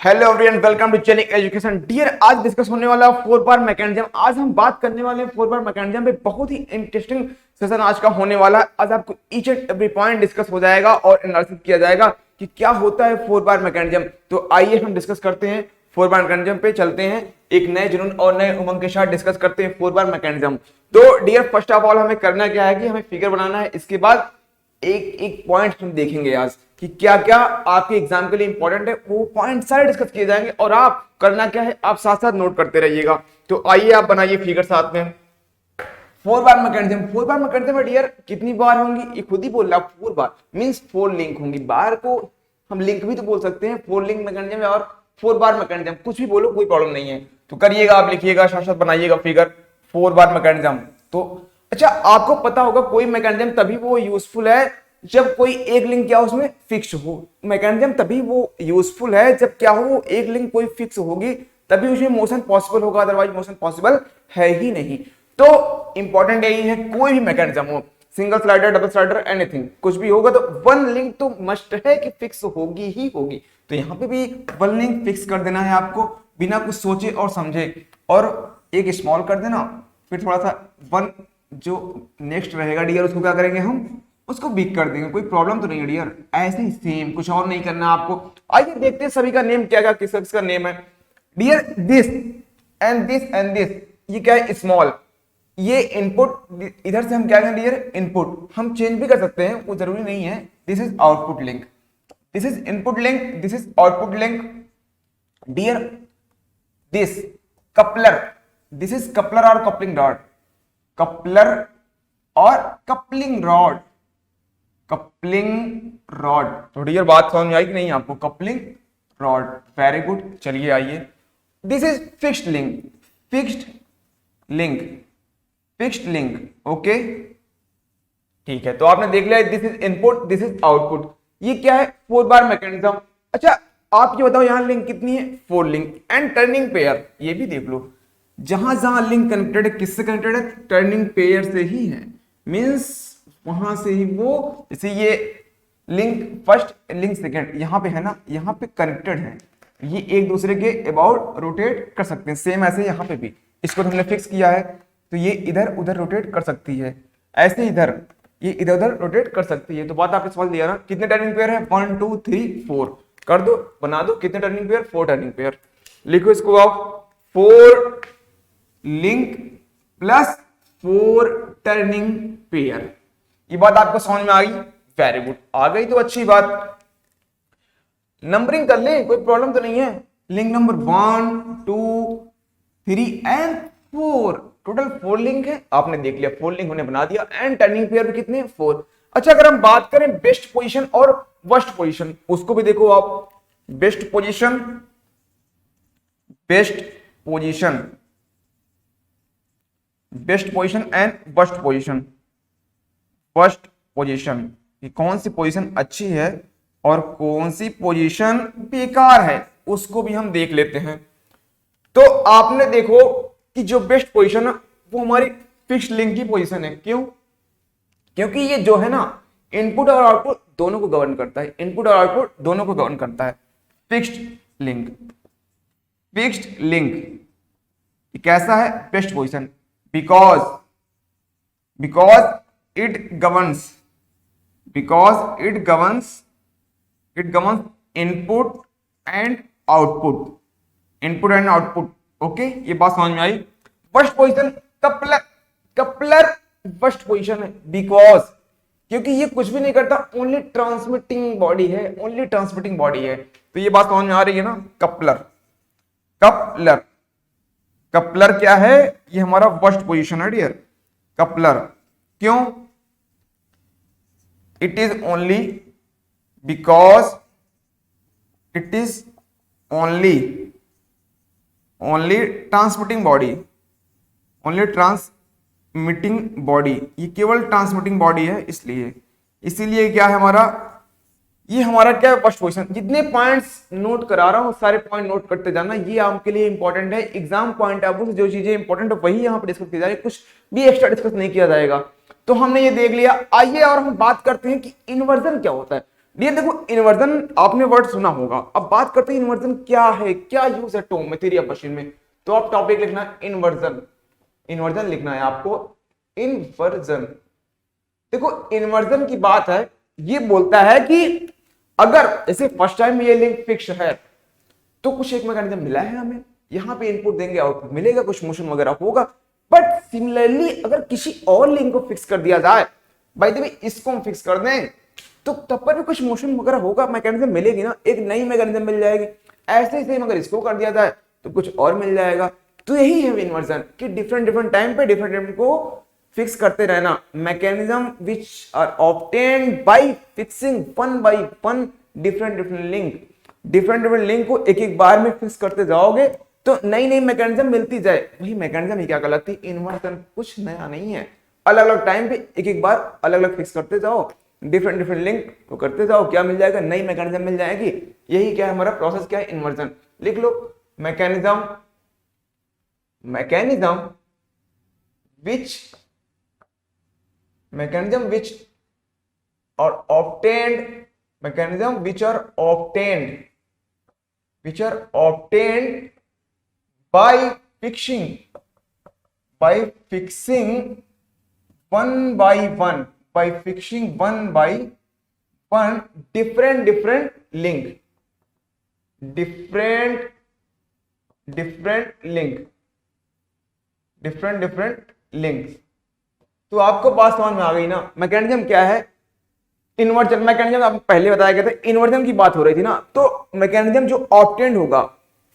Hello everyone, welcome to चेनिक education. Dear, आज discuss होने वाला 4 बार मैकेनिज्म। आज हम बात करने वाले हैं 4 बार मैकेनिज्म पे। बहुत ही इंटरेस्टिंग सेशन आज का होने वाला है। आज आपको each and every point discuss हो जाएगा और एनालिसिस किया जाएगा कि क्या होता है 4 बार मैकेनिज्म। तो आइए हम डिस्कस करते हैं 4 बार मैकेनिज्म पे। चलते हैं एक नए जुनून और नए उमंग के साथ डिस्कस करते हैं 4 बार मैकेनिज्म। तो डियर, फर्स्ट ऑफ ऑल हमें करना क्या है कि हमें फिगर बनाना है। इसके बाद एक एक पॉइंट हम देखेंगे आज कि क्या क्या आपके एग्जाम के लिए इंपॉर्टेंट है। वो पॉइंट सारे डिस्कस किए जाएंगे और आप करना क्या है, आप साथ साथ नोट करते रहिएगा। तो आइए आप बनाइए फिगर साथ में। 4 बार मैकेनिज्म। 4 बार मैकेनिज्म में डियर कितनी बार होंगी, ये खुद ही बोल रहा है। 4 बार मींस 4 लिंक होंगी। बार को हम लिंक भी तो बोल सकते हैं। 4 लिंक मैकेनिज्म और 4 बार मैकेनिज्म, कुछ भी बोलो, कोई प्रॉब्लम नहीं है। तो करिएगा, आप लिखिएगा, साथ साथ बनाइएगा फिगर 4 बार मैकेनिज्म। तो अच्छा, आपको पता होगा कोई मैकेनिज्म तभी वो यूजफुल है जब कोई एक लिंक क्या उसमें फिक्स हो। मैकेनिज्म तभी वो यूजफुल है जब क्या हो, एक लिंक कोई फिक्स होगी तभी उसमें मोशन पॉसिबल होगा, अदरवाइज मोशन पॉसिबल है ही नहीं। तो इंपॉर्टेंट यही है, कोई भी मैकेनिज्म हो, single slider, double slider, anything, कुछ भी होगा तो वन लिंक तो मस्ट है कि फिक्स होगी ही होगी। तो यहाँ पे भी वन लिंक फिक्स कर देना है आपको, बिना कुछ सोचे और समझे, और एक स्मॉल कर देना। फिर थोड़ा सा वन जो नेक्स्ट रहेगा डियर, उसको क्या करेंगे, हम उसको बिग कर देंगे। कोई प्रॉब्लम तो नहीं है डियर, ऐसे ही सेम, कुछ और नहीं करना आपको। आइए देखते हैं सभी का नेम क्या क्या, किस किसका नेम है dear. This and this and this, ये क्या है, स्मॉल। ये इनपुट, इधर से हम क्या करें डियर, इनपुट। हम चेंज भी कर सकते हैं, वो जरूरी नहीं है। This is output link, this is input link, this is output link dear. This coupler, this is coupler और कपलिंग रॉड, कपलर और कपलिंग रॉड, कपलिंग रॉड। तो डियर बात समझ में आई कि नहीं आपको, कपलिंग रॉड, वेरी गुड। चलिए आइए, this is fixed link, fixed link, fixed link, okay ठीक है। तो आपने देख लिया, this is input, this is output. ये क्या है, 4 बार मैकेनिज्म। अच्छा, आप ये बताओ यहाँ लिंक कितनी है, 4 लिंक। एंड टर्निंग पेयर, ये भी देख लो, जहां जहां लिंक कनेक्टेड है, किससे कनेक्टेड है, टर्निंग पेयर से ही है। मींस वहां से ही वो, जैसे ये लिंक फर्स्ट, लिंक सेकंड, यहां पे है ना, यहां पे कनेक्टेड है, ये एक दूसरे के अबाउट रोटेट कर सकते हैं। सेम ऐसे यहां पे भी, इसको तो हमने फिक्स किया है, तो ये इधर उधर रोटेट कर सकती है। ऐसे इधर ये इधर उधर रोटेट कर सकती है। तो बात आपने समझ लिया ना। कितने टर्निंग पेयर है, 1 2 3 4, कर दो, बना दो। कितने टर्निंग पेयर, 4 टर्निंग पेयर। लिखो इसको आप, 4 लिंक प्लस 4 टर्निंग पेयर। ये बात आपको समझ में आ गई, वेरी गुड। आ गई तो अच्छी बात। नंबरिंग कर ले, कोई प्रॉब्लम तो नहीं है। Link number 1 2 3 and 4, total 4 link है। आपने देख लिया, 4 लिंक होने बना दिया। एंड टर्निंग पेयर भी कितने, 4। अच्छा, अगर हम बात करें बेस्ट पोजीशन और वर्स्ट पोजीशन, उसको भी देखो आप। Best position, best position, best position and worst position. First position, कि कौन सी पोजीशन अच्छी है और कौन सी पोजीशन बेकार है, उसको भी हम देख लेते हैं। तो आपने देखो कि जो बेस्ट पोजीशन है वो हमारी फिक्स्ड लिंक की पोजीशन है। क्यों? क्योंकि ये जो है ना, इनपुट और आउटपुट दोनों को गवर्न करता है, इनपुट और आउटपुट दोनों को गवर्न करता है। फिक्स्ड लिंक, फिक्स्ड लिंक कैसा है, best position, because it governs, because it governs input and output, input and output, okay ये बात समझ में आई। First position, coupler, coupler first position है, बिकॉज क्योंकि ये कुछ भी नहीं करता, ओनली ट्रांसमिटिंग बॉडी है, ओनली ट्रांसमिटिंग बॉडी है। तो ये बात समझ में आ रही है ना। कपलर, कपलर, कपलर क्या है, ये हमारा फर्स्ट पोजीशन है डियर, कपलर। क्यों? It is only because it is only transmitting body, only transmitting body, ये केवल ट्रांसमिटिंग बॉडी है, इसलिए इसीलिए क्या है हमारा, ये हमारा क्या है, फर्स्ट पोजीशन। जितने पॉइंट्स नोट करा रहा हूं सारे पॉइंट नोट करते जाना, ये आपके लिए इंपॉर्टेंट है। एग्जाम पॉइंट ऑफ व्यू से जो चीजें इंपॉर्टेंट है वही यहाँ पे डिस्कस की जा रही है, कुछ भी एक्स्ट्रा डिस्कस नहीं किया जाएगा। तो हमने ये देख लिया। आइए और हम बात करते हैं कि इन्वर्जन क्या होता है। ये देखो इन्वर्जन आपने वर्ड सुना होगा। अब बात करते हैं इन्वर्जन क्या है, क्या यूज है टॉम में, थ्योरी ऑफ मशीन में। तो आप टॉपिक लिखना है इन्वर्जन, इन्वर्जन लिखना है आपको, इन्वर्जन। देखो इन्वर्जन की बात है, ये बोलता है कि अगर जैसे फर्स्ट टाइम ये लिंक फिक्स है तो कुछ एक मैकेनिज्म मिला है हमें, यहां पे इनपुट देंगे आउटपुट मिलेगा, कुछ मोशन वगैरह होगा। बट सिमिलरली अगर किसी और लिंक को फिक्स कर दिया जाए, भाई देखिए इसको हम फिक्स कर दें तो तब पर भी कुछ मोशन वगैरह होगा, मैकेनिज्म मिलेगी ना, एक नई मैकेनिज्म मिल जाएगी। ऐसे ही सेम अगर इसको कर दिया जाए तो कुछ और मिल जाएगा। तो यही है इन्वर्जन कि डिफरेंट डिफरेंट टाइम पे डिफरेंट को फिक्स करते रहना। Mechanism which are obtained by fixing one by one different different link, different different link को एक एक बार में फिक्स करते जाओगे तो नई नई मैकेनिज्म मिलती जाए। वही मैकेनिज्म ही क्या कहलाती है, इन्वर्जन। कुछ नया नहीं है, अलग अलग टाइम पे एक एक बार अलग अलग फिक्स करते जाओ, डिफरेंट डिफरेंट लिंक को करते जाओ, क्या मिल जाएगा, नई मैकेनिज्म मिल जाएगी। यही क्या है हमारा प्रोसेस, क्या है, इन्वर्जन। लिख लो मैकेनिज्म, मैकेनिज्म विच और obtained, mechanism which are obtained by fixing one by one different links। तो आपको बात समझ में आ गई ना, मैकेनिज्म क्या है, इन्वर्जन। मैकेनिज्म आप पहले बताया गया था, इन्वर्जन की बात हो रही थी ना, तो मैकेनिज्म जो ऑब्टेंड होगा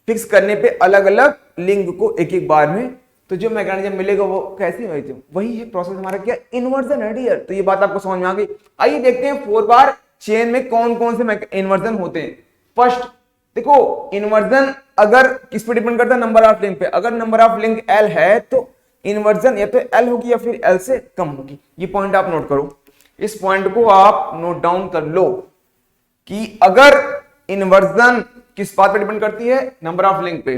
फिक्स करने पे अलग अलग लिंक को एक एक बार में, तो जो मैकेनिज्म मिलेगा वो कैसी होगी, वही है प्रोसेस हमारा, क्या, इन्वर्जन है डियर। तो ये बात आपको समझ में आ गई। आइए देखते हैं 4 बार चेन में कौन कौन से इन्वर्जन होते हैं। फर्स्ट देखो इन्वर्जन अगर किस पे डिपेंड करता है, नंबर ऑफ लिंक पे। अगर नंबर ऑफ लिंक एल है तो इन्वर्जन या तो एल होगी या फिर एल से कम होगी। ये पॉइंट आप नोट करो, इस पॉइंट को आप नोट डाउन कर लो कि अगर इन्वर्जन किस बात पे डिपेंड करती है, नंबर ऑफ लिंक पे।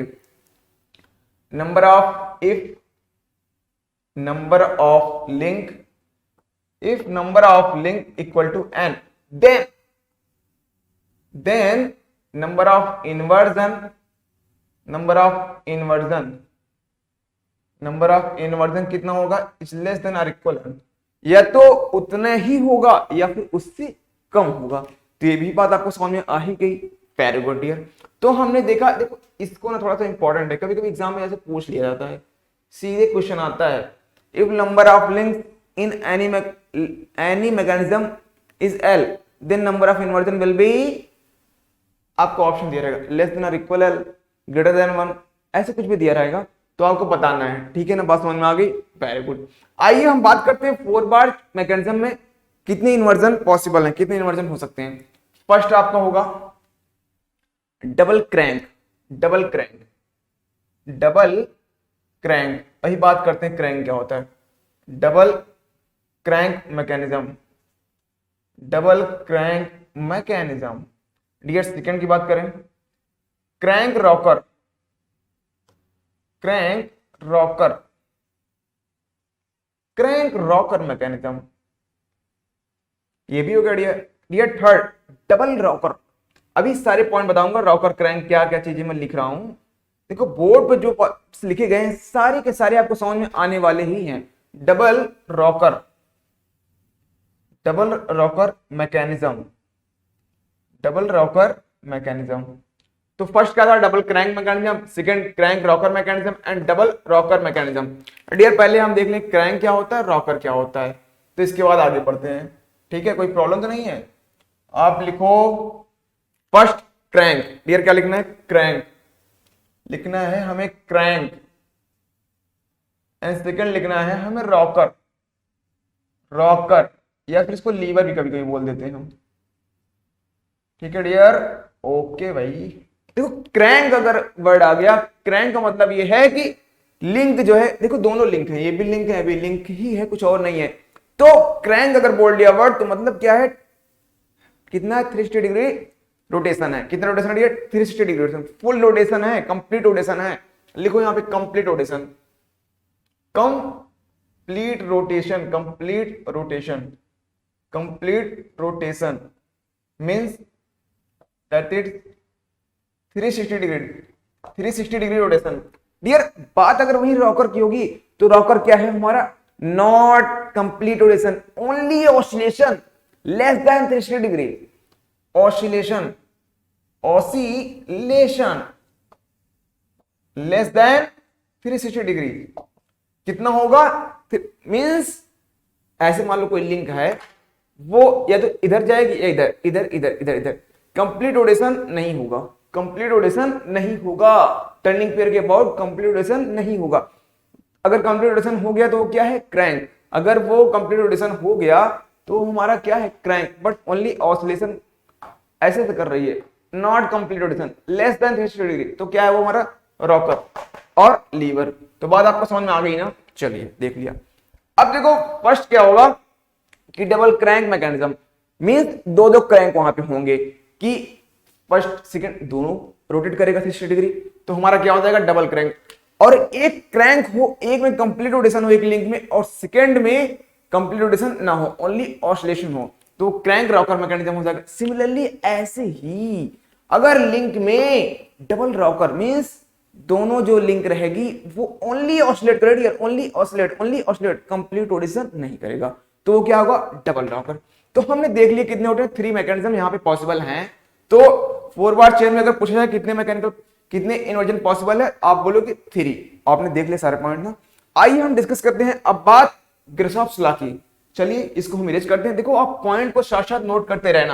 Number of if number of link equal to n, then number of inversion कितना होगा, इज लेस देन और इक्वल, या तो उतना ही होगा या फिर उससे कम होगा। तो ये भी बात आपको समझ में आ ही गई। Very good dear. तो हमने देखा, देखो इसको ना थोड़ा सा इंपॉर्टेंट है, कभी कभी एग्जाम में ऐसे पूछ लिया जाता है, सीधे क्वेश्चन आता है, if number of links in any mechanism is L then number of inversion will be, आपको ऑप्शन दिया रहेगा लेस देन और इक्वल एल, ग्रेटर देन 1, ऐसे कुछ भी दिया रहेगा, तो आपको बताना है। ठीक है ना, बात समझ में आ गई। Very good. आइए हम बात करते हैं 4 बार मैकेनिज्म में कितने इन्वर्जन पॉसिबल हैं, कितने इन्वर्जन हो सकते हैं। फर्स्ट आपका होगा डबल क्रैंक। वही बात करते हैं क्रैंक क्या होता है। Double crank mechanism. Dear second की बात करें, क्रैंक रॉकर मैकेनिज्म, ये भी हो गया डियर। Third double rocker. अभी सारे पॉइंट बताऊंगा, रॉकर क्रैंक क्या क्या चीजें मैं लिख रहा हूं। देखो बोर्ड पे जो लिखे गए हैं सारे के सारे आपको समझ में आने वाले ही हैं। Double rocker mechanism. तो फर्स्ट क्या था, double crank mechanism, second crank rocker mechanism and double rocker mechanism. Dear पहले हम देख लें क्रैंक क्या होता है, रॉकर क्या होता है, तो इसके बाद आगे बढ़ते हैं। ठीक है, कोई प्रॉब्लम तो नहीं है। आप लिखो फर्स्ट क्रैंक। डियर क्या लिखना है, क्रैंक लिखना है हमें, क्रैंक। एंड सेकंड लिखना है हमें रॉकर या फिर इसको लीवर भी कभी कभी बोल देते हैं हम। ठीक है डियर, ओके भाई। देखो क्रैंक अगर वर्ड आ गया, क्रैंक का मतलब ये है कि लिंक जो है, देखो दोनों लिंक है, ये भी लिंक है, भी लिंक ही है, कुछ और नहीं है। तो क्रैंक अगर बोल दिया वर्ड तो मतलब क्या है, कितना 360 डिग्री रोटेशन है। कितना रोटेशन है, 360 डिग्री रोटेशन, फुल रोटेशन है, कंप्लीट रोटेशन है। लिखो यहां पे complete rotation, complete rotation. Means that is 360 degree rotation. Dear बात अगर वही रॉकर की होगी तो रॉकर क्या है हमारा, not complete rotation, only oscillation less than 360 degree, oscillation less than 360 degree. कितना होगा, मींस ऐसे मान लो कोई लिंक है, वो या तो इधर जाएगी या इधर, इधर इधर इधर इधर, कंप्लीट रोटेशन नहीं होगा, कंप्लीट रोटेशन नहीं होगा, टर्निंग पेयर के अबाउट कंप्लीट रोटेशन नहीं होगा। अगर कंप्लीट रोटेशन हो गया तो वो क्या है, क्रैंक। अगर वो कंप्लीट रोटेशन हो गया तो हमारा क्या है, क्रैंक, बट ओनली ऑसिलेशन ऐसे से कर रही है, not complete rotation less than 360 degree, तो क्या है वो हमारा रॉकर और लीवर। तो बात आपको समझ में आ गई ना, चलिए देख लिया। अब देखो फर्स्ट क्या होगा कि डबल क्रैंक मैकेनिज्म, मींस दो दो क्रैंक वहां पे होंगे कि फर्स्ट सेकंड दोनों रोटेट करेगा 360 डिग्री, तो हमारा क्या हो जाएगा, डबल क्रैंक। और एक क्रैंक हो, एक में कंप्लीट रोटेशन हो एक लिंक में, और सेकंड में कंप्लीट रोटेशन ना हो, ओनली ऑसिलेशन हो, तो क्रैंक रॉकर मैकेनिज्म हो जाएगा। सिमिलरली ऐसे ही अगर लिंक में डबल रॉकर, मींस दोनों जो लिंक रहेगी वो ओनली ऑसिलेट करेगी, ओनली ऑसिलेट, कंप्लीट रोटेशन नहीं करेगा, तो वो क्या होगा, डबल रॉकर। तो हमने देख लिया कितने होते हैं, 3 मैकेनिज्म यहाँ पे पॉसिबल हैं। तो 4 बार चेन में अगर पूछा जाए कितने इन्वर्जन पॉसिबल है, आप बोलोगे 3। आपने देख लिया सारे पॉइंट ना। आइए हम डिस्कस करते हैं अब बात ग्राशॉफ्स लॉ की। चलिए इसको हम इरेज करते हैं। देखो आप पॉइंट को साथ साथ नोट करते रहना,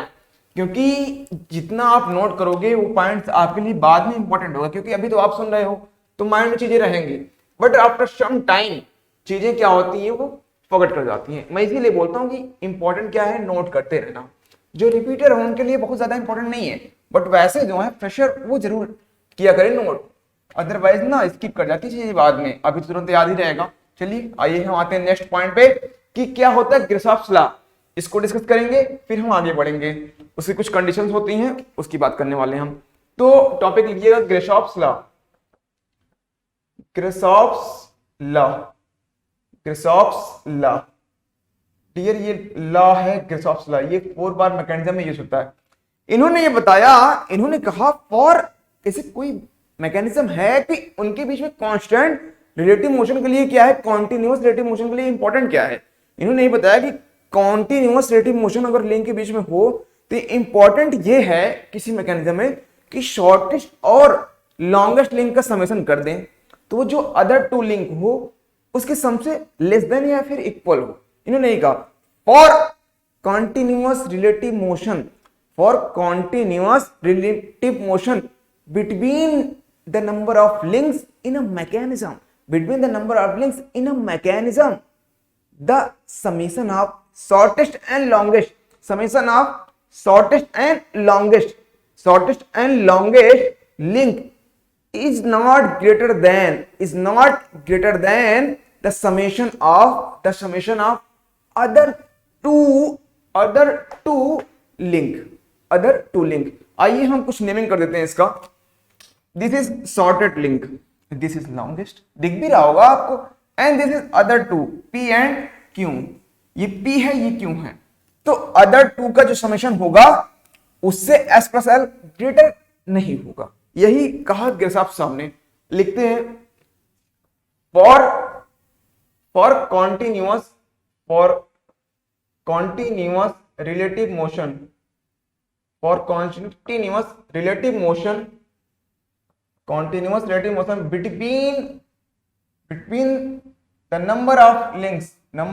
क्योंकि जितना आप नोट करोगे वो पॉइंट्स आपके लिए बाद में इंपॉर्टेंट होगा, क्योंकि अभी तो आप सुन रहे हो तो माइंड में चीजें रहेंगी, बट आफ्टर सम टाइम चीजें क्या होती है, वो फॉरगेट कर जाती हैं। मैं इसीलिए बोलता हूँ कि इंपॉर्टेंट क्या है, नोट करते रहना। जो रिपीटर हो उनके लिए बहुत ज्यादा इंपॉर्टेंट नहीं है, बट वैसे जो है फ्रेशर वो जरूर किया करें नोट, अदरवाइज ना स्किप कर जाती चीजें बाद में, अभी तो तुरंत याद ही रहेगा। चलिए आइए हम आते हैं नेक्स्ट पॉइंट पे कि क्या होता है ग्राशॉफ्स लॉ, इसको डिस्कस करेंगे फिर हम आगे बढ़ेंगे। उसकी कुछ कंडीशंस होती हैं उसकी बात करने वाले हैं हम। तो टॉपिक लिखिएगा ग्राशॉफ्स लॉ, ग्राशॉफ्स लॉ, ग्राशॉफ्स लॉ। डियर ये लॉ है ग्राशॉफ्स लॉ, ये 4 बार मैकेनिज्म में यूज होता है। इन्होंने ये बताया, इन्होंने कहा फॉर ऐसे कोई मैकेनिज्म है कि उनके बीच में कांस्टेंट रिलेटिव मोशन के लिए क्या है, कॉन्टिन्यूअस रिलेटिव मोशन के लिए इंपॉर्टेंट क्या है। इन्होंने ये बताया कि कॉन्टिन्यूअस रिलेटिव मोशन अगर लिंक के बीच में हो तो इंपॉर्टेंट ये है किसी मैकेनिज्म में कि शॉर्टेस्ट और लॉन्गेस्ट लिंक का समेशन कर दें, तो वो जो अदर 2 लिंक हो उसके सम से लेस देन या फिर इक्वल हो। इन्होंने ये कहा for continuous relative motion, for continuous relative motion between the number of links in a mechanism, between the number of links in a mechanism, the summation of shortest and longest, summation of shortest and longest link is not greater than the summation of other two link। आइए हम कुछ naming कर देते हैं इसका। This is shorted link, this is longest, दिख भी रहा होगा आपको, and this is other 2 P and Q। ये P है ये Q है, तो अदर 2 का जो समेशन होगा उससे S प्लस L ग्रेटर नहीं होगा। यही कहा ग्राशॉफ्स सामने। लिखते हैं for continuous relative motion, for continuous relative motion between the number of links in a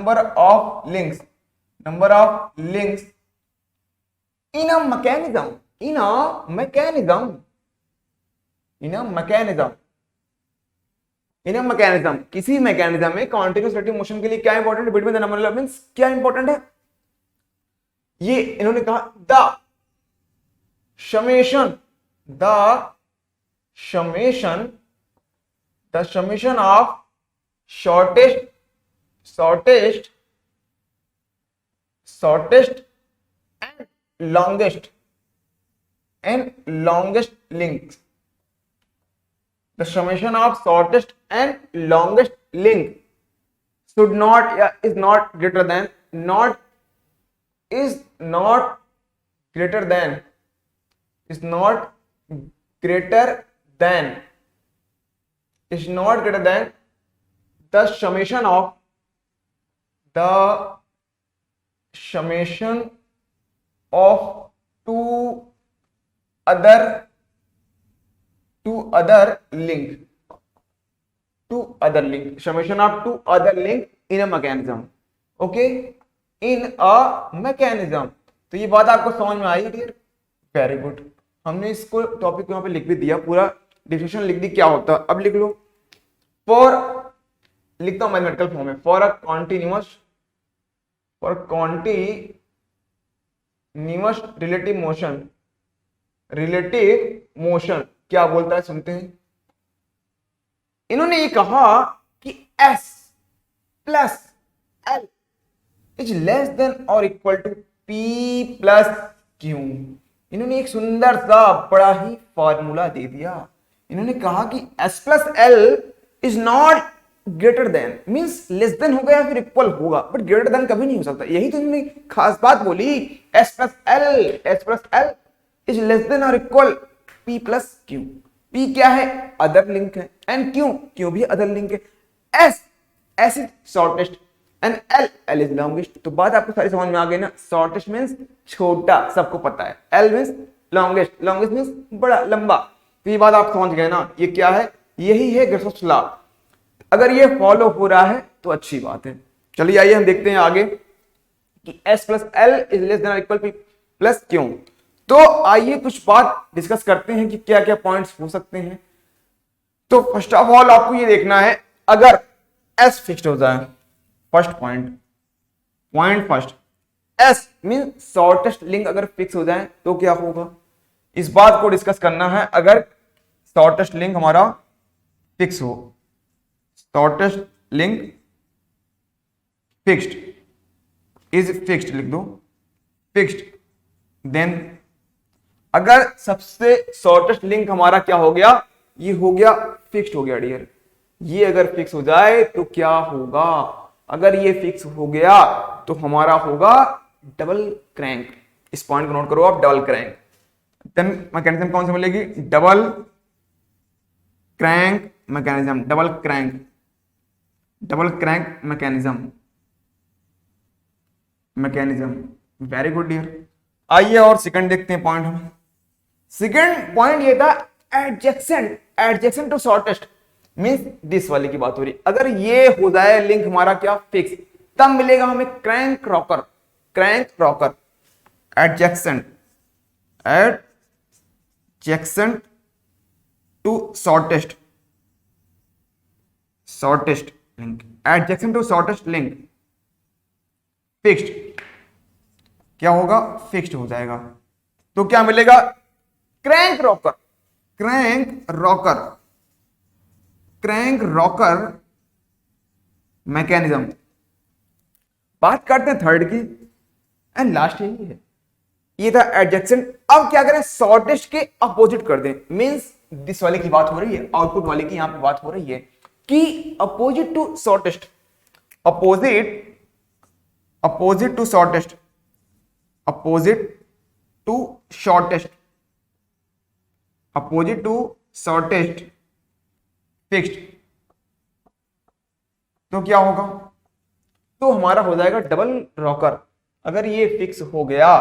mechanism किसी मैकेनिज्म में continuous relative motion के लिए क्या इंपॉर्टेंट है, between the number of links क्या इंपॉर्टेंट है, ये इन्होंने कहा the summation of shortest and longest links, the summation of shortest and longest link should not is not greater than greater than, is not greater than, is not greater than the summation of, the summation of two other link, summation of two other link in a mechanism, okay, in a mechanism। तो ये बात आपको समझ में आई dear, very good. हमने इसको topic यहाँ पे लिख भी दिया, पूरा डिफिनेशन लिख दी क्या होता है। अब लिख लो, फॉर, लिखता हूं मैथमेटिकल फॉर्म में, for a continuous relative motion क्या बोलता है, सुनते हैं। इन्होंने ये कहा कि S plus L is less than और equal to P plus Q। इन्होंने एक सुंदर सा बड़ा ही फॉर्मूला दे दिया। इन्होंने कहा कि S plus L is not greater than, means less than होगा या फिर इक्वल होगा, बट ग्रेटर देन कभी नहीं हो सकता। यही तो इन्होंने खास बात बोली, S plus L is less than और equal P plus Q। P क्या है, अदर लिंक है, एंड Q भी अदर लिंक है। S is shortest and L is longest. तो बात आपको सारी समझ में आ गई ना। शॉर्टेस्ट मींस छोटा, सबको पता है। L मींस लॉन्गेस्ट मींस बड़ा लंबा। तो ये बात आप समझ गए ना, ये क्या है, यही है ग्राशॉफ्स लॉ। अगर ये फॉलो हो रहा है तो अच्छी बात है। चलिए आइए हम देखते हैं आगे कि S plus L is less than equal P plus Q। तो आइए कुछ बात डिस्कस करते हैं कि क्या क्या पॉइंट्स हो सकते हैं। तो फर्स्ट ऑफ ऑल आपको ये देखना है, अगर S फिक्स्ड हो जाए, first point first, S mean shortest link अगर फिक्स हो जाए तो क्या होगा, इस बात को डिस्कस करना है। अगर शॉर्टेस्ट लिंक हमारा फिक्स हो, shortest link fixed, is fixed लिख दो, फिक्स्ड, देन अगर सबसे शॉर्टेस्ट लिंक हमारा क्या हो गया, ये हो गया फिक्स्ड हो गया डियर। ये अगर फिक्स हो जाए तो क्या होगा, अगर ये फिक्स हो गया तो हमारा होगा डबल क्रैंक। इस पॉइंट को नोट करो आप, डबल क्रैंक। देन मैकेनिज्म कौन सी मिलेगी, double crank mechanism, double crank mechanism. Very good dear. आइए और सेकंड देखते हैं पॉइंट हम। सेकंड पॉइंट ये था adjacent to shortest, means this वाले की बात हो रही। अगर ये हो जाए लिंक हमारा क्या फिक्स, तब मिलेगा हमें crank rocker adjacent to shortest link, adjacent to shortest link fixed, क्या होगा, फिक्स्ड हो जाएगा। तो क्या मिलेगा, क्रैंक रॉकर मैकेनिज्म। बात करते हैं थर्ड की एंड लास्ट यही है, ये था एडजेसेंट। अब क्या करें, शॉर्टेस्ट के अपोजिट कर दें, मींस दिस वाले की बात हो रही है, आउटपुट वाले की यहां पे बात हो रही है कि अपोजिट टू शॉर्टेस्ट, फिक्स्ड। तो क्या होगा, तो हमारा हो जाएगा डबल रॉकर। अगर ये फिक्स हो गया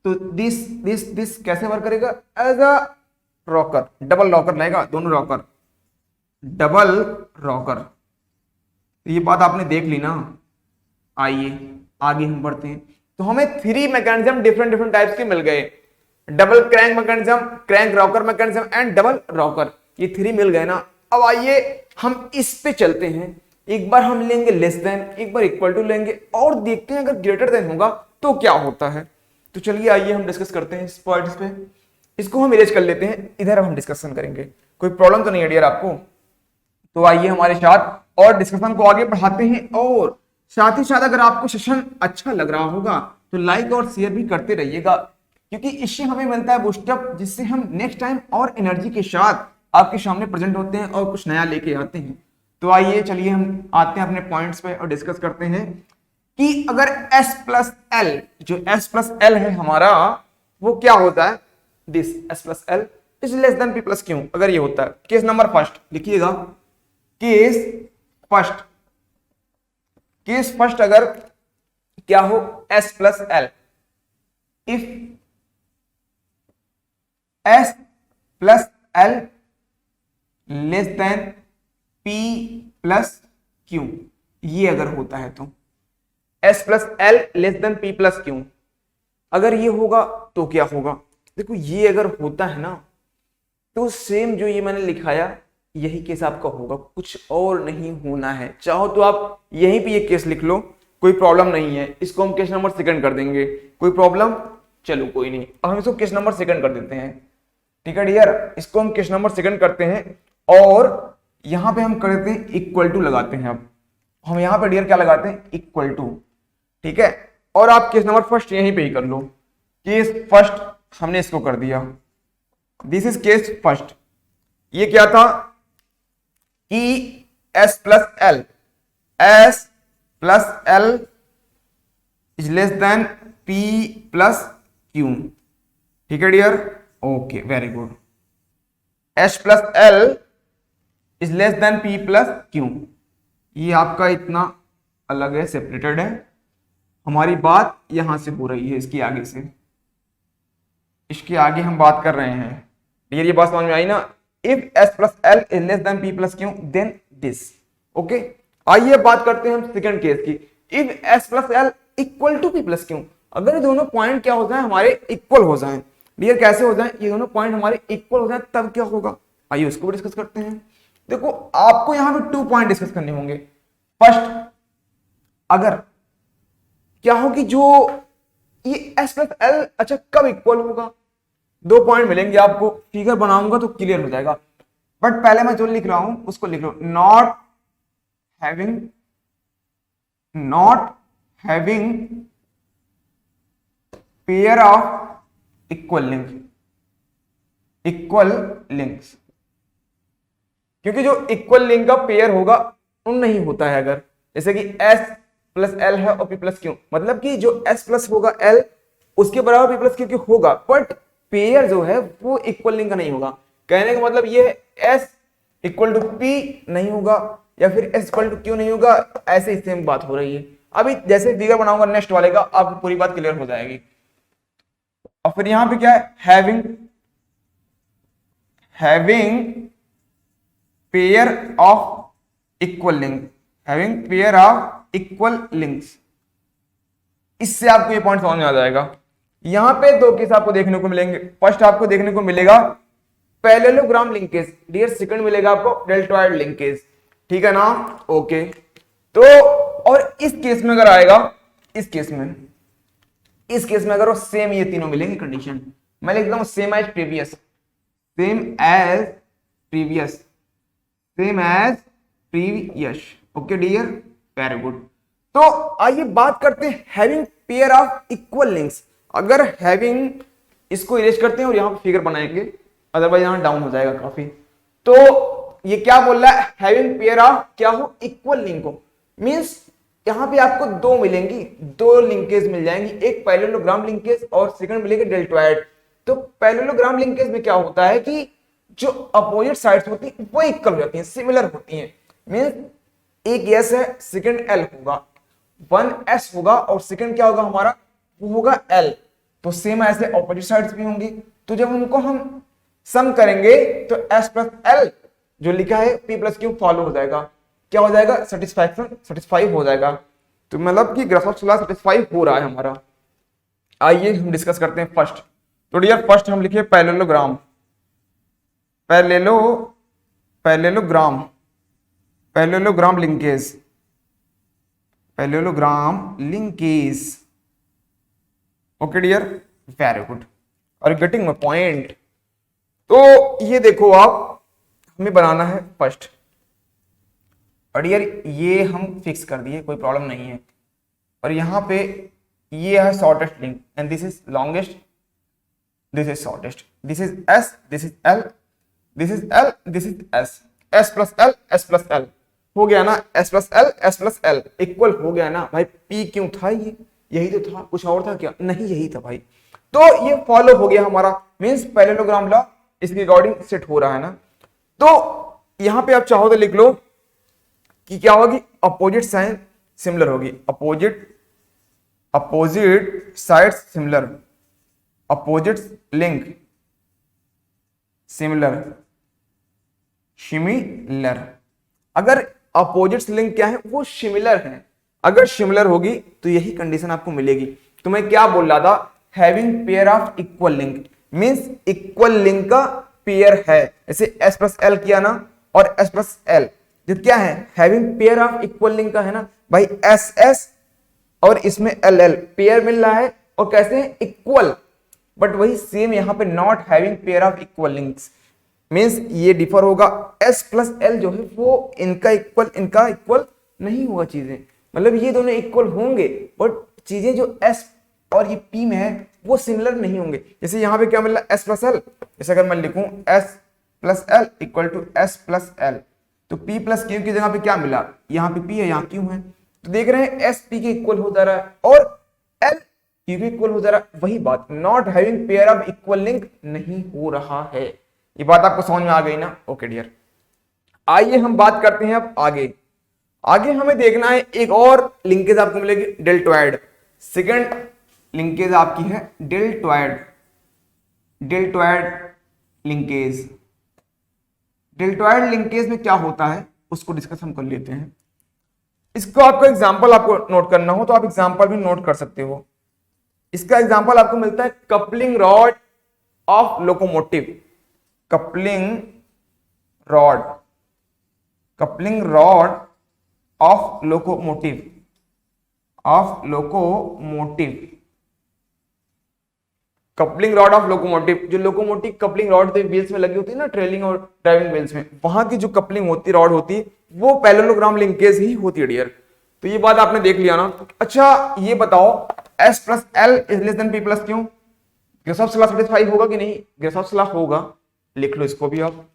तो दिस कैसे वर्क करेगा, as a rocker, double rocker लेगा, दोनों रॉकर, डबल रॉकर। ये बात आपने देख ली ना। आइए आगे हम बढ़ते हैं। तो हमें 3 मैकेनिज्म डिफरेंट टाइप्स के मिल गए, double crank mechanism, crank rocker mechanism and double rocker. ये 3 मिल गए ना। अब आइए हम इस पे चलते हैं। एक बार हम लेंगे लेस देन, एक बार इक्वल टू लेंगे और देखते हैं अगर ग्रेटर देन होगा तो क्या होता है। तो चलिए आइए हम डिस्कस करते हैं इस पॉइंट्स पे। इसको हम इरेज कर लेते हैं, इधर हम डिस्कशन करेंगे। कोई प्रॉब्लम तो नहीं है डियर आपको? तो आइए हमारे साथ और डिस्कशन को आगे बढ़ाते हैं। और साथ ही साथ अगर आपको सेशन अच्छा लग रहा होगा तो लाइक और शेयर भी करते रहिएगा, क्योंकि इससे हमें मिलता है बूस्टअप, जिससे हम नेक्स्ट टाइम और एनर्जी के साथ आपके सामने प्रेजेंट होते हैं और कुछ नया लेके आते हैं। तो आइए चलिए हम आते हैं अपने पॉइंट्स पे और डिस्कस करते हैं कि अगर s प्लस एल, जो s प्लस एल है हमारा, वो क्या होता है, this s plus L is less than p plus Q, अगर ये होता है। केस नंबर फर्स्ट लिखिएगा, केस फर्स्ट, केस फर्स्ट अगर क्या हो, s plus L, if s plus L less than p plus Q, ये अगर होता है तो s plus L less than p plus Q, अगर ये होगा तो क्या होगा, देखो ये अगर होता है ना तो सेम जो ये मैंने लिखाया यही केस आपका होगा, कुछ और नहीं होना है। चाहो तो आप यहीं पे ये केस लिख लो, कोई प्रॉब्लम नहीं है। इसको हम केस नंबर सेकंड कर देंगे, कोई प्रॉब्लम, चलो कोई नहीं, अब हम इसको केस नंबर सेकंड कर देते हैं। ठीक है डियर, इसको हम केस नंबर सेकंड करते हैं और यहां पे हम करते हैं इक्वल टू लगाते हैं। अब हम यहां पे डियर क्या लगाते हैं, इक्वल टू। ठीक है, और आप केस नंबर फर्स्ट यहीं पे ही कर लो। केस फर्स्ट हमने इसको कर दिया, दिस इज केस फर्स्ट। ये क्या था कि s plus L, s plus L is less than p plus Q. ठीक है dear, okay very good. s plus L is less than p plus Q, ये आपका इतना अलग है, सेपरेटेड है। हमारी बात यहां से हो रही है, इसकी आगे से, इसके आगे हम बात कर रहे हैं। डियर ये बात समझ में आई ना, if s plus L is less than p plus Q then this. Okay, आइए बात करते हैं हम सेकंड केस की। If s plus L equal to p plus Q, अगर ये दोनों पॉइंट क्या हो जाए, हमारे इक्वल हो जाए। डियर कैसे हो जाए, ये दोनों पॉइंट हमारे इक्वल हो जाए तब क्या होगा, आइए उसको भी डिस्कस करते हैं। देखो आपको यहां पे 2 पॉइंट डिस्कस करने होंगे। फर्स्ट, अगर क्या हो कि जो ये s प्लस एल अच्छा कब इक्वल होगा, 2 पॉइंट मिलेंगे आपको, फिगर बनाऊंगा तो क्लियर हो जाएगा। बट पहले मैं जो लिख रहा हूं उसको लिख लो, not having pair of equal links, क्योंकि जो इक्वल लिंक का पेयर होगा उन नहीं होता है। अगर जैसे कि s प्लस एल है और p प्लस क्यू, मतलब कि जो s प्लस होगा l उसके बराबर p प्लस क्यू होगा, बट पेयर जो है वो इक्वल लिंक का नहीं होगा। कहने का मतलब ये है s इक्वल टू p नहीं होगा या फिर s इक्वल टू q नहीं होगा, ऐसे ही सेम बात हो रही है। अभी जैसे फिगर बनाऊंगा नेक्स्ट वाले का, आपको पूरी बात क्लियर हो जाएगी। और फिर यहां पे क्या है, having pair of equal links, इससे आपको ये पॉइंट समझ में आ जाएगा। यहां पे 2 केस आपको देखने को मिलेंगे। फर्स्ट आपको देखने को मिलेगा पैरेललोग्राम लिंकेज, डियर सेकंड मिलेगा आपको डेल्टॉइड लिंकेज। ठीक है ना, ओके। तो और इस केस में अगर आएगा, इस केस में अगर वो सेम ये तीनों मिलेंगे कंडीशन, मैं लिखता हूं same as previous. Okay dear, very good. तो आइए बात करते हैं having pair of equal links. अगर हैविंग इसको इरेज करते हैं और यहां पे फिगर बनाएंगे, अदरवाइज यहां डाउन हो जाएगा काफी। तो ये क्या बोल रहा है, हैविंग पेयर ऑफ क्या हो, इक्वल लिंक हो, मींस यहां पे आपको 2 मिलेंगी, 2 लिंकेज मिल जाएंगी, एक पैरेललोग्राम लिंकेज और सेकंड मिलेगी डेल्टॉइड। तो पैरेललोग्राम लिंकेज में क्या होता है कि जो अपोजिट साइड्स होती है वो इक्वल हो जाती हैं, सिमिलर होती हैं। मींस एक s है, सेकंड l होगा, 1s होगा और सेकंड क्या होगा हमारा, वो होगा l। तो सेम ऐसे ऑपोजिट साइड्स भी होंगी, तो जब उनको हम सम करेंगे तो s प्लस एल जो लिखा है p प्लस क्यू फॉलो हो जाएगा। क्या हो जाएगा, सेटिस्फाई हो जाएगा। तो मतलब कि ग्राफ लॉ सेटिस्फाई हो रहा है हमारा। आइए हम डिस्कस करते हैं फर्स्ट। तो डियर फर्स्ट हम लिखिए parallelogram linkage. Okay dear, very good, और गेटिंग माय पॉइंट। तो ये देखो आप, हमें बनाना है फर्स्ट, और डियर ये हम फिक्स कर दिए, कोई प्रॉब्लम नहीं है। और यहां पे ये है shortest link and this is longest, this is shortest, this is s, this is l, this is l, this is s, s plus l, s plus l हो गया ना, एस प्लस एल इक्वल हो गया ना भाई। P क्यों था ये, यही तो था, कुछ और था क्या? नहीं, यही था भाई। तो ये फॉलो हो गया हमारा, मींस पैरेललोग्राम लॉ इसके अकॉर्डिंग सेट हो रहा है ना। तो यहां पे आप चाहो तो लिख लो कि क्या होगी, अपोजिट साइन सिमिलर होगी, opposite sides similar, opposite link similar, similar. अगर अपोजिट लिंक क्या है, वो सिमिलर है। अगर सिमिलर होगी तो यही कंडीशन आपको मिलेगी। तो मैं क्या बोल रहा था, having pair of equal link, means equal link का पेयर है। जैसे एस प्लस एल किया ना, और एस प्लस एल जो क्या है, having pair of equal link का है ना भाई। एस एस और इसमें एल एल पेयर मिल रहा है, और कैसे इक्वल, बट वही सेम यहाँ पे not having pair of equal links, means ये डिफर होगा। एस प्लस एल जो है वो इनका इक्वल नहीं होगा चीजें, मतलब ये दोनों इक्वल होंगे बट चीजें जो एस और ये पी में है वो सिमिलर नहीं होंगे। जैसे यहाँ पे क्या मिला, एस प्लस एल, जैसे अगर मैं लिखूं S plus L equal to S plus L, तो पी प्लस क्यू की जगह पे क्या मिला, यहाँ पे पी है, यहाँ क्यू है। तो देख रहे हैं एस पी के इक्वल हो जा रहा है और एल क्यू के इक्वल हो जा रहा है। वही बात, not having pair of equal link नहीं हो रहा है। ये बात आपको समझ में आ गई ना? ओके डियर, आइए हम बात करते हैं अब आगे। आगे हमें देखना है एक और लिंकेज आपको मिलेगी, डेल्टॉइड। सेकंड लिंकेज आपकी है deltoid, deltoid linkage. Deltoid linkage में क्या होता है उसको डिस्कस हम कर लेते हैं। इसको आपको एग्जांपल आपको नोट करना हो तो आप एग्जांपल भी नोट कर सकते हो। इसका एग्जांपल आपको मिलता है coupling rod of locomotive, coupling rod of locomotive, coupling rod of locomotive. जो लोकोमोटिव कपलिंग रॉड व्हील्स में लगी होती है ना, ट्रेलिंग और ड्राइविंग व्हील्स में, वहां की जो कपलिंग होती रॉड होती है वो पैरेललोग्राम लिंकेज ही होती है डियर। तो ये बात आपने देख लिया ना। अच्छा ये बताओ, S plus L is less than P plus Q, Grashof's law satisfy होगा कि नहीं? ग्रासॉफ्स लॉ होगा, लिख लो इसको भी आप,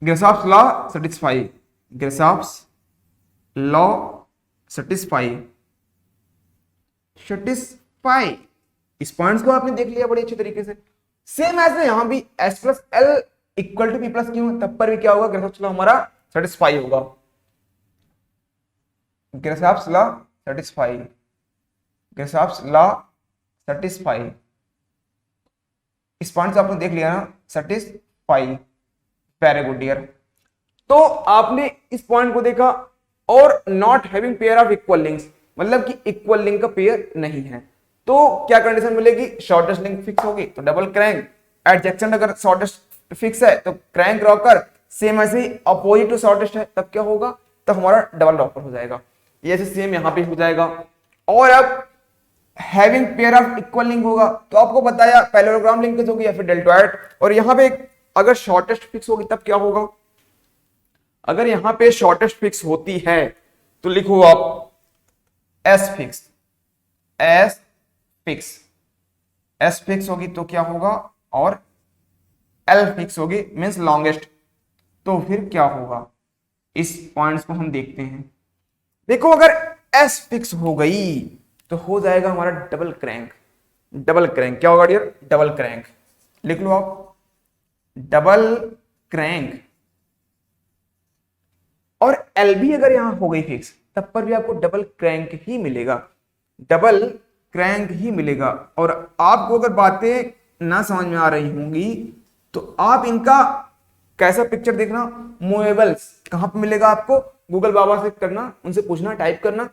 ग्रासॉफ्स लॉ सैटिस्फाई, ग्रासॉफ्स लॉ सैटिस्फाई। इस पॉइंट्स को आपने देख लिया बड़े अच्छे तरीके से। सेम एज यहां भी S plus L equal to P plus Q, तब पर भी क्या होगा, ग्रासॉफ्स लॉ हमारा सैटिस्फाई होगा, ग्रासॉफ्स लॉ सैटिस्फाई, ग्रासॉफ्स लॉ सैटिस्फाई। इस पॉइंट से आपने देख लिया ना, सैटिस्फाई, वेरी गुड डियर। तो आपने इस पॉइंट को देखा, और not having pair of equal links, मतलब कि इक्वल लिंक का पेयर नहीं है। तो क्या कंडीशन मिलेगी, शॉर्टेस्ट लिंक फिक्स होगी तो डबल क्रैंक, एडजेक्सेंट अगर शॉर्टेस्ट फिक्स है तो क्रैंक रॉकर, सेम ऐसे ही अपोजिट टू शॉर्टेस्ट है तब क्या होगा, तब हमारा डबल रॉकर हो जाएगा। ये ऐसे सेम यहां पे हो जाएगा। और अब having pair of equal link होगा तो आपको बताया पैरेललोग्राम लिंकेज होगी या फिर डेल्टॉइड। और यहां पे अगर शॉर्टेस्ट फिक्स होगी तब क्या होगा, अगर यहां पे शॉर्टेस्ट फिक्स होती है तो लिखो आप S fix, S fix, S fix होगी तो क्या होगा, और एल फिक्स होगी मींस लॉन्गेस्ट, तो फिर क्या होगा, इस पॉइंट्स को हम देखते हैं। देखो अगर एस फिक्स हो गई तो हो जाएगा हमारा डबल क्रैंक। डबल क्रैंक क्या होगा डियर, डबल क्रैंक, लिख लो आप, डबल क्रैंक। और एल भी अगर यहां हो गई फिक्स तब पर भी आपको डबल क्रैंक ही मिलेगा, डबल क्रैंक ही मिलेगा। और आपको अगर बातें ना समझ में आ रही होंगी तो आप इनका कैसा पिक्चर देखना, मूवेबल्स कहां पे मिलेगा आपको, गूगल बाबा से करना, उनसे पूछना, टाइप करना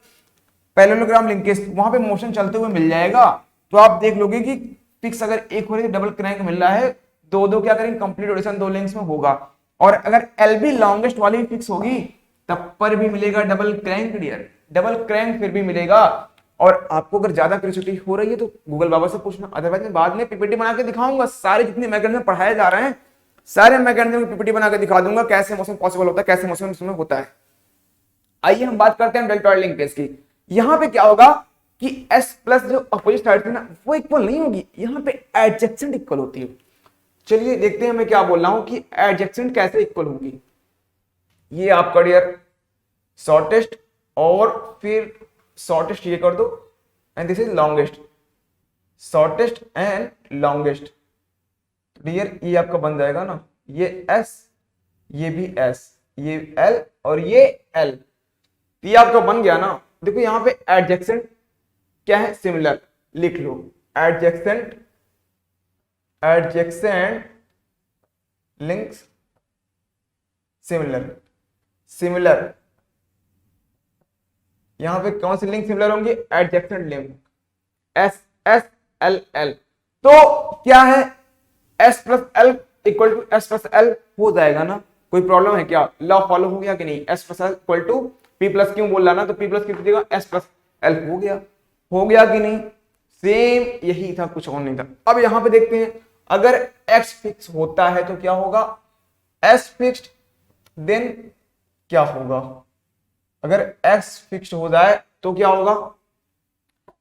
पैरेललोग्राम लिंकेज, वहां पे मोशन चलते हुए मिल जाएगा। तो आप देख लोगे कि फिक्स अगर एक हो रही है, डबल क्रैंक मिल रहा है, दो दो क्या करेंगे, कंप्लीट रोटेशन दो लिंक्स में होगा। और अगर एल बी लॉन्गेस्ट वाली फिक्स होगी तब पर भी मिलेगा double crank dear, double crank फिर भी मिलेगा। और आपको अगर ज्यादा क्यूरियोसिटी हो रही है तो गूगल बाबा से पूछना, अदरवाइज मैं बाद में पीपीटी बना के दिखाऊंगा, सारे जितने मैकेनिज्म पढ़ाए जा रहे हैं सारे मैकेनिज्म की पीपीटी बना के दिखा दूंगा, कैसे मोशन पॉसिबल होता है, कैसे मोशन इसमें होता है। आइए हम बात करते हैं डेल्टॉइड लिंकेज की। यहां पे क्या होगा कि एस प्लस जो अपोजिट साइड थी ना वो इक्वल नहीं होगी, यहां पे एडजेक्सेंट इक्वल होती है। चलिए देखते हैं मैं क्या बोल रहा हूं कि एडजेक्सेंट कैसे इक्वल होगी। ये आपका डियर शॉर्टेस्ट और फिर शॉर्टेस्ट ये कर दो and this is longest, shortest and longest. Dear ये आपका बन जाएगा ना, ये S, ये भी S, ये L और ये L, ये आपका बन गया ना। देखो यहाँ पे एडजेसेंट क्या है, सिमिलर लिख लो, adjacent, adjacent links similar, similar. यहां पे कौन सी लिंक सिमिलर होंगी, adjacent link, S S L L। तो क्या है, S plus L equal to S plus L हो जाएगा ना, कोई प्रॉब्लम है क्या, लॉ फॉलो हो गया कि नहीं, S plus L equal to P plus क्यों बोल रहा ना, तो P प्लस क्यों दीजिएगा, S प्लस L हो गया कि नहीं, सेम यही था, कुछ और नहीं था। अब यहां पे देखते हैं, अगर X फिक्स होता है तो क्या होगा, S फिक्स्ड, देन क्या होगा, अगर X फिक्स्ड हो जाए तो क्या होगा।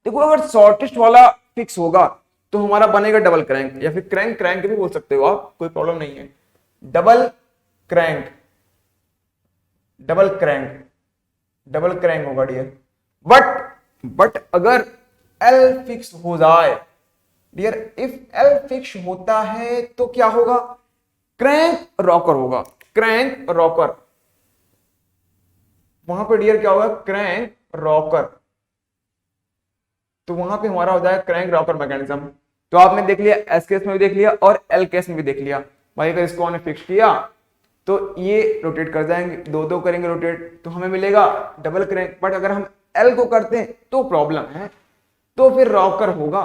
देखो अगर शॉर्टेस्ट वाला फिक्स होगा तो हमारा बनेगा डबल क्रैंक, या फिर क्रैंक, क्रैंक भी बोल सकते हो आप, कोई प्रॉब्लम नहीं है, double crank, double crank, double crank होगा डियर। बट अगर L फिक्स हो जाए डियर, इफ L फिक्स होता है तो क्या होगा, क्रैंक रॉकर होगा, क्रैंक रॉकर, वहां पे डियर क्या होगा, क्रैंक रॉकर, तो वहां पे हमारा हो जाएगा क्रैंक रॉकर मैकेनिज्म। तो आपने देख लिया, एस केस में भी देख लिया और एल केस में भी देख लिया। भाई अगर इसको हमने फिक्स किया तो ये रोटेट कर जाएंगे, दो दो करेंगे रोटेट, तो हमें मिलेगा डबल क्रैंक। बट अगर हम एल को करते हैं तो प्रॉब्लम है, तो फिर रॉकर होगा,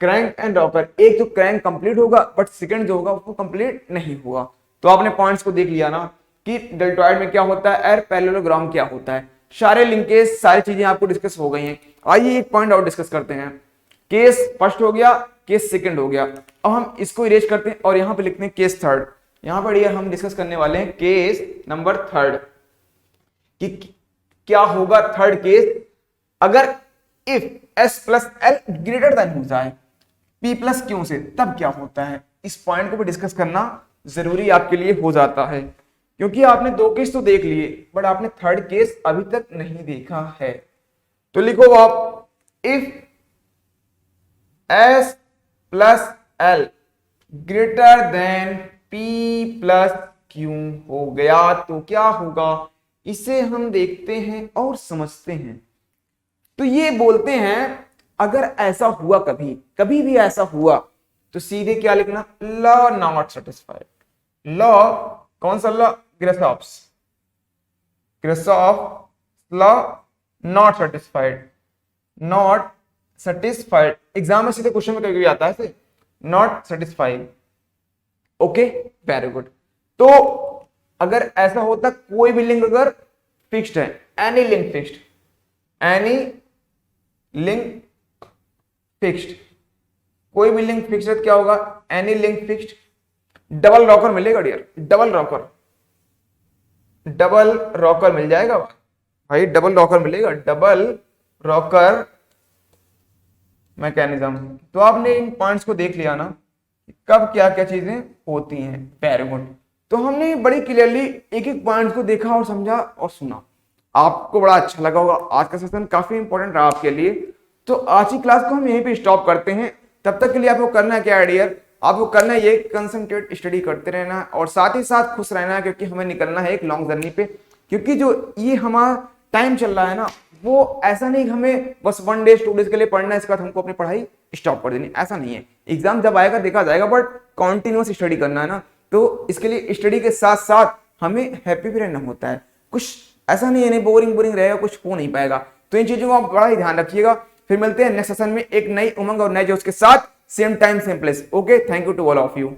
क्रैंक एंड रॉकर। एक तो क्रैंक कंप्लीट होगा बट सेकंड जो होगा वो कंप्लीट नहीं होगा। तो आपने पॉइंट्स को देख लिया ना कि डेल्टॉइड में क्या होता है, एयर पैरेललोग्राम क्या होता है, सारे लिंकेज, सारी चीजें आपको डिस्कस हो गई हैं। आइए एक पॉइंट और डिस्कस करते हैं। केस फर्स्ट हो गया, केस सेकंड हो गया। अब हम इसको इरेज करते हैं और यहां पे लिखते हैं केस थर्ड। यहां पर ये हम डिस्कस करने वाले हैं केस नंबर थर्ड, कि क्या होगा थर्ड केस, अगर if S plus L greater than हो जाए P प्लस क्यों से, तब क्या होता है। इस पॉइंट को भी डिस्कस करना जरूरी आपके लिए हो जाता है, क्योंकि आपने दो केस तो देख लिए बट आपने थर्ड केस अभी तक नहीं देखा है। तो लिखो आप, if S plus L greater than P plus Q हो गया तो क्या होगा, इसे हम देखते हैं और समझते हैं। तो ये बोलते हैं अगर ऐसा हुआ, कभी कभी भी ऐसा हुआ तो सीधे क्या लिखना, लॉ नॉट सेटिस्फाइड। लॉ कौन सा law, Grashof's, Grashof law, not satisfied, not satisfied. Exam में सीधे क्वेश्चन में कभी भी आता है not satisfied. Okay very good. तो अगर ऐसा होता, कोई भी लिंक अगर फिक्स्ड है, any link fixed, any link fixed, कोई भी लिंक फिक्स्ड है क्या होगा, any link fixed, double rocker मिलेगा dear, double rocker, double rocker मिल जाएगा भाई, डबल रॉकर मिलेगा, डबल रॉकर मैकेनिज्म। तो आपने इन पॉइंट्स को देख लिया ना, कब क्या क्या चीजें होती हैं। Very good. तो हमने बड़ी क्लियरली एक एक पॉइंट को देखा और समझा और सुना, आपको बड़ा अच्छा लगा होगा। आज का सेशन काफी इंपॉर्टेंट रहा आपके लिए। तो आज की क्लास को हम यहीं पे स्टॉप करते हैं। तब तक के लिए आपको करना है क्या डियर, आपको करना है ये कंसंट्रेट स्टडी करते रहना और साथ ही साथ खुश रहना है, क्योंकि हमें निकलना है एक लॉन्ग जर्नी पे। क्योंकि जो ये हमारा टाइम चल रहा है ना, वो ऐसा नहीं कि हमें बस 1 डे 2 डेज के लिए पढ़ना है, इसके बाद हमको अपनी पढ़ाई स्टॉप कर देनी, ऐसा नहीं है। एग्जाम जब आएगा देखा जाएगा, बट कॉन्टिन्यूस स्टडी करना है ना। तो इसके लिए स्टडी के साथ साथ हमें हैप्पी भी रहना होता है। कुछ ऐसा नहीं है नहीं बोरिंग बोरिंग रहेगा, कुछ हो नहीं पाएगा। तो इन चीजों को आप बड़ा ही ध्यान रखिएगा। फिर मिलते हैं नेक्स्ट सेशन में एक नई उमंग और नए जोश के साथ, same time same place. Okay, thank you to all of you.